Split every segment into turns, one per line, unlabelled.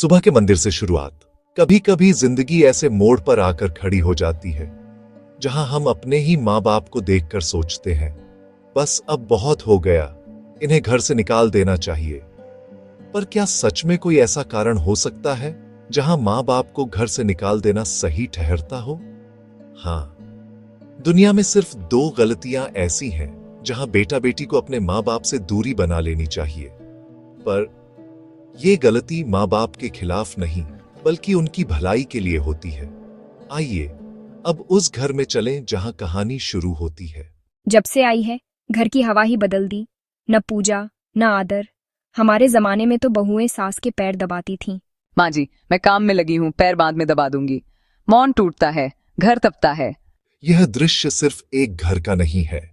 सुबह के मंदिर से शुरुआत। कभी कभी जिंदगी ऐसे मोड़ पर आकर खड़ी हो जाती है जहां हम अपने ही माँ बाप को देखकर सोचते हैं, बस अब बहुत हो गया, इन्हें घर से निकाल देना चाहिए। पर क्या सच में कोई ऐसा कारण हो सकता है जहां माँ बाप को घर से निकाल देना सही ठहरता हो? हाँ, दुनिया में सिर्फ दो गलतियां ऐसी हैं जहां बेटा बेटी को अपने माँ बाप से दूरी बना लेनी चाहिए। पर यह गलती माँ बाप के खिलाफ नहीं, बल्कि उनकी भलाई के लिए होती है। आइए अब उस घर में चलें जहां कहानी शुरू होती है।
जब से आई है घर की हवा ही बदल दी। न पूजा न आदर। हमारे जमाने में तो बहुएं सास के पैर दबाती थीं।
माँ जी, मैं काम में लगी हूँ, पैर बांध में दबा दूंगी। मौन टूटता है, घर तपता है।
यह दृश्य सिर्फ एक घर का नहीं है,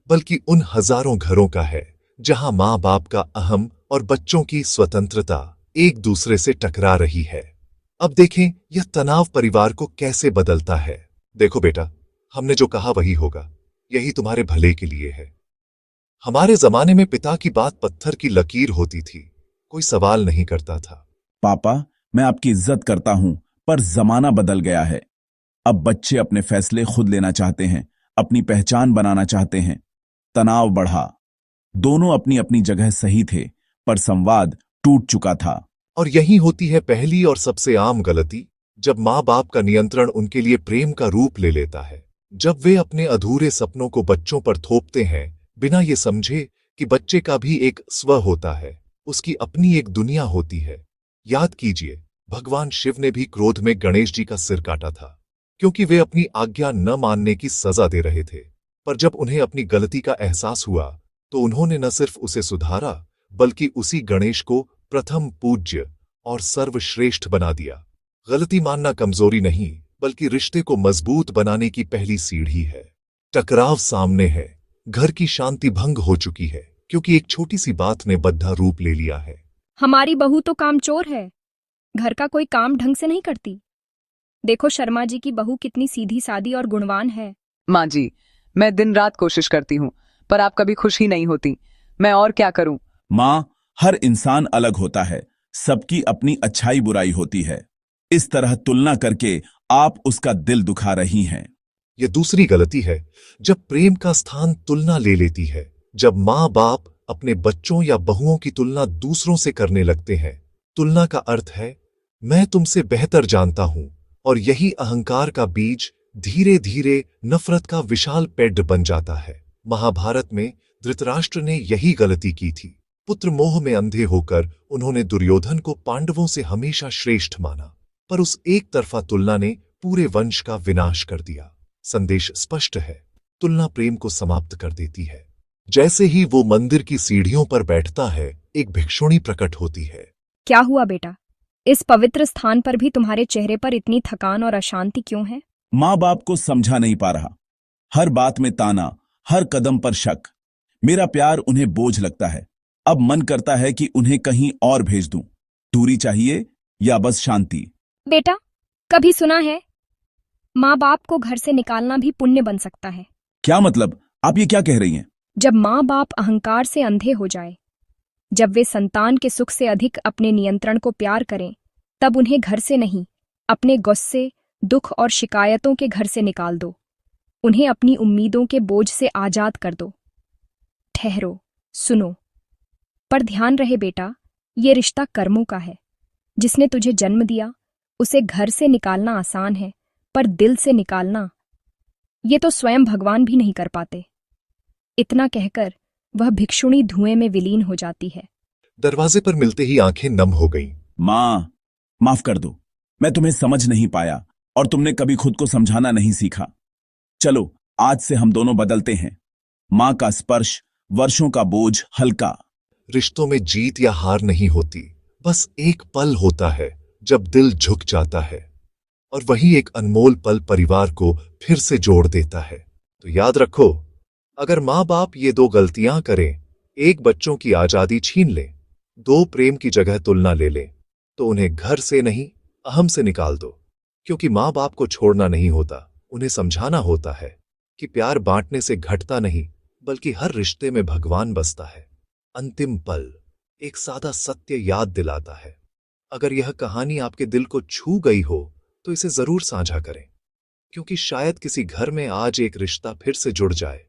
बल्कि उन हजारों घरों का है जहां माँ बाप का अहम और बच्चों की स्वतंत्रता एक दूसरे से टकरा रही है। अब देखें यह तनाव परिवार को कैसे बदलता है। देखो बेटा, हमने जो कहा वही होगा, यही तुम्हारे भले के लिए है। हमारे जमाने में पिता की बात पत्थर की लकीर होती थी, कोई सवाल नहीं करता था।
पापा, मैं आपकी इज्जत करता हूं, पर जमाना बदल गया है। अब बच्चे अपने फैसले खुद लेना चाहते हैं, अपनी पहचान बनाना चाहते हैं। तनाव बढ़ा। दोनों अपनी अपनी जगह सही थे, पर संवाद टूट चुका था।
और यही होती है पहली और सबसे आम गलती, जब माँ बाप का नियंत्रण उनके लिए प्रेम का रूप ले लेता है। जब वे अपने अधूरे सपनों को बच्चों पर थोपते हैं, बिना ये समझे कि बच्चे का भी एक स्व होता है, उसकी अपनी एक दुनिया होती है। याद कीजिए, भगवान शिव ने भी क्रोध में गणेश जी का सिर काटा था, क्योंकि वे अपनी आज्ञा न मानने की सजा दे रहे थे। पर जब उन्हें अपनी गलती का एहसास हुआ, तो उन्होंने न सिर्फ उसे सुधारा, बल्कि उसी गणेश को प्रथम पूज्य और सर्वश्रेष्ठ बना दिया। गलती मानना कमजोरी नहीं, बल्कि रिश्ते को मजबूत बनाने की पहली सीढ़ी है। टकराव सामने है, घर की शांति भंग हो चुकी है, क्योंकि एक छोटी सी बात ने बद्धा रूप ले लिया है।
हमारी बहू तो कामचोर है, घर का कोई काम ढंग से नहीं करती। देखो शर्मा जी की बहू कितनी सीधी सादी और गुणवान है।
माँ जी, मैं दिन रात कोशिश करती हूँ, पर आप कभी खुश ही नहीं होती। मैं और क्या करूँ?
मां, हर इंसान अलग होता है, सबकी अपनी अच्छाई बुराई होती है। इस तरह तुलना करके आप उसका दिल दुखा रही हैं।
यह दूसरी गलती है, जब प्रेम का स्थान तुलना ले लेती है। जब माँ बाप अपने बच्चों या बहुओं की तुलना दूसरों से करने लगते हैं, तुलना का अर्थ है मैं तुमसे बेहतर जानता हूं, और यही अहंकार का बीज धीरे धीरे नफरत का विशाल पेड़ बन जाता है। महाभारत में धृतराष्ट्र ने यही गलती की थी। पुत्र मोह में अंधे होकर उन्होंने दुर्योधन को पांडवों से हमेशा श्रेष्ठ माना, पर उस एक तरफा तुलना ने पूरे वंश का विनाश कर दिया। संदेश स्पष्ट है, तुलना प्रेम को समाप्त कर देती है। जैसे ही वो मंदिर की सीढ़ियों पर बैठता है, एक भिक्षुणी प्रकट होती है।
क्या हुआ बेटा? इस पवित्र स्थान पर भी तुम्हारे चेहरे पर इतनी थकान और अशांति क्यों है?
मां बाप को समझा नहीं पा रहा। हर बात में ताना, हर कदम पर शक। मेरा प्यार उन्हें बोझ लगता है। अब मन करता है कि उन्हें कहीं और भेज दूं। दूरी चाहिए या बस शांति?
बेटा, कभी सुना है माँ बाप को घर से निकालना भी पुण्य बन सकता है?
क्या मतलब? आप ये क्या कह रही हैं?
जब माँ बाप अहंकार से अंधे हो जाए, जब वे संतान के सुख से अधिक अपने नियंत्रण को प्यार करें, तब उन्हें घर से नहीं, अपने गुस्से, दुख और शिकायतों के घर से निकाल दो। उन्हें अपनी उम्मीदों के बोझ से आजाद कर दो। ठहरो, सुनो। पर ध्यान रहे बेटा, ये रिश्ता कर्मों का है। जिसने तुझे जन्म दिया, उसे घर से निकालना आसान है, पर दिल से निकालना, ये तो स्वयं भगवान भी नहीं कर पाते। इतना कहकर वह भिक्षुणी धुएं में विलीन हो जाती है।
दरवाजे पर मिलते ही आंखें नम हो गईं।
मां, माफ कर दो। मैं तुम्हें समझ नहीं पाया, और तुमने कभी खुद को समझाना नहीं सीखा। चलो, आज से हम दोनों बदलते हैं। मां का स्पर्श, वर्षों का बोझ हल्का।
रिश्तों में जीत या हार नहीं होती, बस एक पल होता है जब दिल झुक जाता है, और वही एक अनमोल पल परिवार को फिर से जोड़ देता है। तो याद रखो, अगर माँ बाप ये दो गलतियां करें, एक बच्चों की आजादी छीन लें, दो प्रेम की जगह तुलना ले लें, तो उन्हें घर से नहीं, अहम से निकाल दो। क्योंकि माँ बाप को छोड़ना नहीं होता, उन्हें समझाना होता है कि प्यार बांटने से घटता नहीं, बल्कि हर रिश्ते में भगवान बसता है। अंतिम पल एक सादा सत्य याद दिलाता है, अगर यह कहानी आपके दिल को छू गई हो तो इसे जरूर साझा करें, क्योंकि शायद किसी घर में आज एक रिश्ता फिर से जुड़ जाए।